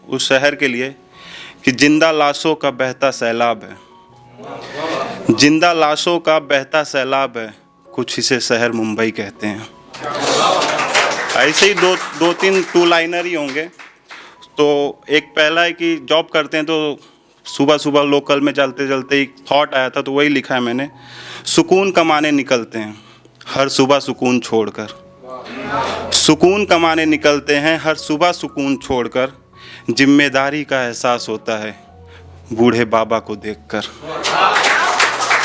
उस शहर के लिए कि जिंदा लाशों का बहता सैलाब है, जिंदा लाशों का बहता सैलाब है, कुछ इसे शहर मुंबई कहते हैं। ऐसे ही दो तीन टू लाइनर ही होंगे। तो एक पहला है कि जॉब करते हैं तो सुबह सुबह लोकल में चलते चलते एक थॉट आया था, तो वही लिखा है मैंने। सुकून कमाने निकलते हैं हर सुबह सुकून छोड़कर, सुकून कमाने निकलते हैं हर सुबह सुकून छोड़कर, जिम्मेदारी का एहसास होता है बूढ़े बाबा को देखकर,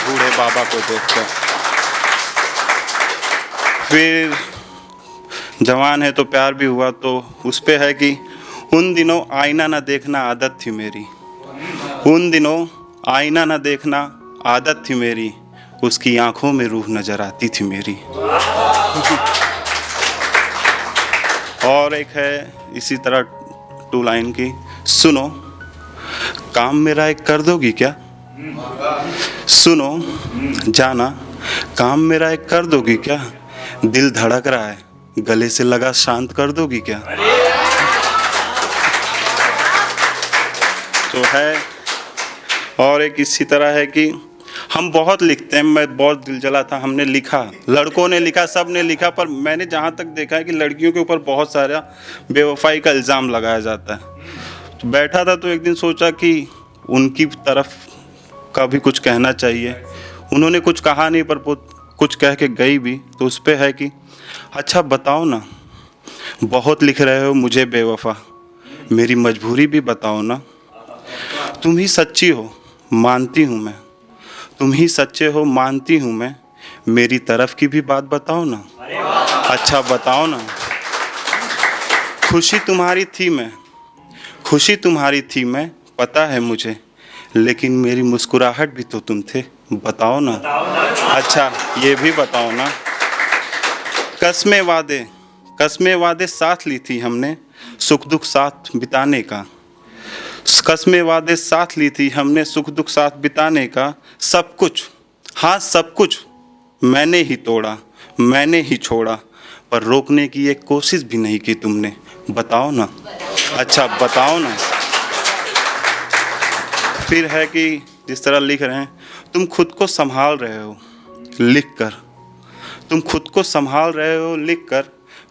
बूढ़े बाबा को देखकर। फिर जवान है तो प्यार भी हुआ, तो उस पे है कि उन दिनों आईना ना देखना आदत थी मेरी, उन दिनों आईना ना देखना आदत थी मेरी, उसकी आंखों में रूह नजर आती थी मेरी। और एक है इसी तरह टू लाइन की, सुनो काम मेरा एक कर दोगी क्या, सुनो जाना काम मेरा एक कर दोगी क्या, दिल धड़क रहा है गले से लगा शांत कर दोगी क्या। तो है। और एक इसी तरह है कि हम बहुत लिखते हैं, मैं बहुत दिल जला था, हमने लिखा, लड़कों ने लिखा, सब ने लिखा, पर मैंने जहाँ तक देखा है कि लड़कियों के ऊपर बहुत सारा बेवफाई का इल्ज़ाम लगाया जाता है। तो बैठा था तो एक दिन सोचा कि उनकी तरफ का भी कुछ कहना चाहिए। उन्होंने कुछ कहा नहीं पर कुछ कह के गई भी। तो उस पर है कि अच्छा बताओ ना, बहुत लिख रहे हो मुझे बेवफा, मेरी मजबूरी भी बताओ ना। तुम ही सच्ची हो मानती हूँ मैं, तुम ही सच्चे हो मानती हूँ मैं, मेरी तरफ की भी बात बताओ ना। अच्छा बताओ ना, खुशी तुम्हारी थी मैं, खुशी तुम्हारी थी मैं, पता है मुझे, लेकिन मेरी मुस्कुराहट भी तो तुम थे, बताओ ना। अच्छा ये भी बताओ ना। कसमें वादे साथ ली थी हमने, सुख दुख साथ बिताने का, कसमें वादे साथ ली थी हमने, सुख दुख साथ बिताने का, सब कुछ हाँ सब कुछ मैंने ही तोड़ा, मैंने ही छोड़ा, पर रोकने की एक कोशिश भी नहीं की तुमने, बताओ ना। अच्छा बताओ ना। फिर है कि जिस तरह लिख रहे हैं, तुम खुद को संभाल रहे हो लिख कर, तुम खुद को संभाल रहे हो लिख कर,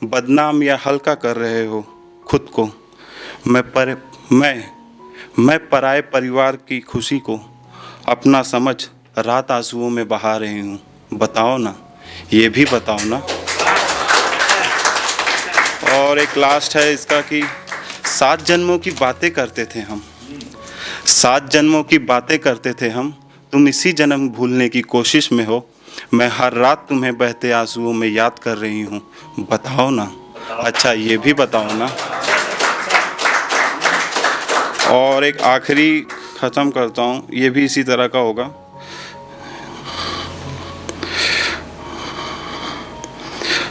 बदनाम या हल्का कर रहे हो खुद को, मैं पराए परिवार की खुशी को अपना समझ रात आंसुओं में बहा रही हूँ, बताओ ना, ये भी बताओ ना। और एक लास्ट है इसका कि 7 जन्मों की बातें करते थे हम, 7 जन्मों की बातें करते थे हम, तुम इसी जन्म भूलने की कोशिश में हो, मैं हर रात तुम्हें बहते आंसुओं में याद कर रही हूँ, बताओ ना। अच्छा ये भी बताओ ना। और एक आखिरी ख़त्म करता हूँ, ये भी इसी तरह का होगा।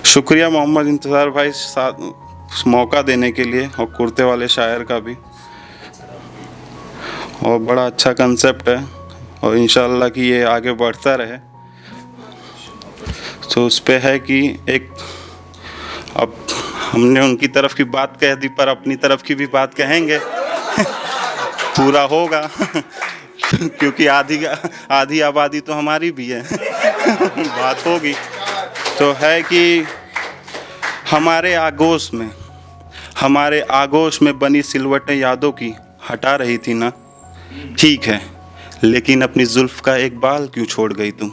शुक्रिया मोहम्मद इंतज़ार भाई साथ मौका देने के लिए, और कुर्ते वाले शायर का भी। और बड़ा अच्छा कंसेप्ट है, और इंशाल्लाह कि ये आगे बढ़ता रहे। तो उस पे है कि एक अब हमने उनकी तरफ की बात कह दी, पर अपनी तरफ की भी बात कहेंगे पूरा होगा क्योंकि आधी आबादी तो हमारी भी है बात होगी। तो है कि हमारे आगोश में बनी सिलवटें यादों की हटा रही थी ना, ठीक है, लेकिन अपनी जुल्फ का एक बाल क्यों छोड़ गई तुम।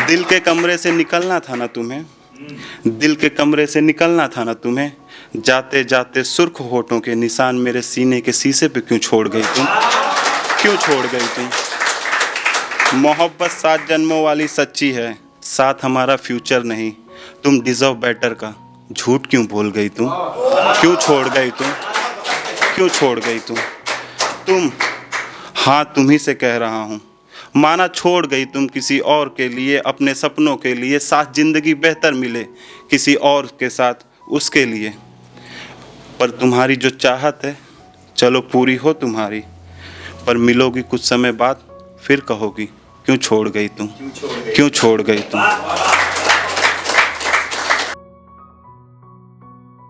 दिल के कमरे से निकलना था ना तुम्हें, दिल के कमरे से निकलना था ना तुम्हें, जाते जाते सुर्ख होठों के निशान मेरे सीने के शीशे पे क्यों छोड़ गई तुम, क्यों छोड़ गई तुम। मोहब्बत 7 जन्मों वाली सच्ची है, साथ हमारा फ्यूचर नहीं, तुम डिजर्व बेटर का झूठ क्यों बोल गई तुम, क्यों छोड़ गई तुम, क्यों छोड़ गई तुम। हाँ तुम ही से कह रहा हूँ, माना छोड़ गई तुम किसी और के लिए, अपने सपनों के लिए, साथ जिंदगी बेहतर मिले किसी और के साथ उसके लिए, पर तुम्हारी जो चाहत है चलो पूरी हो तुम्हारी, पर मिलोगी कुछ समय बाद फिर कहोगी क्यों छोड़ गई तुम, क्यों छोड़ गई तुम।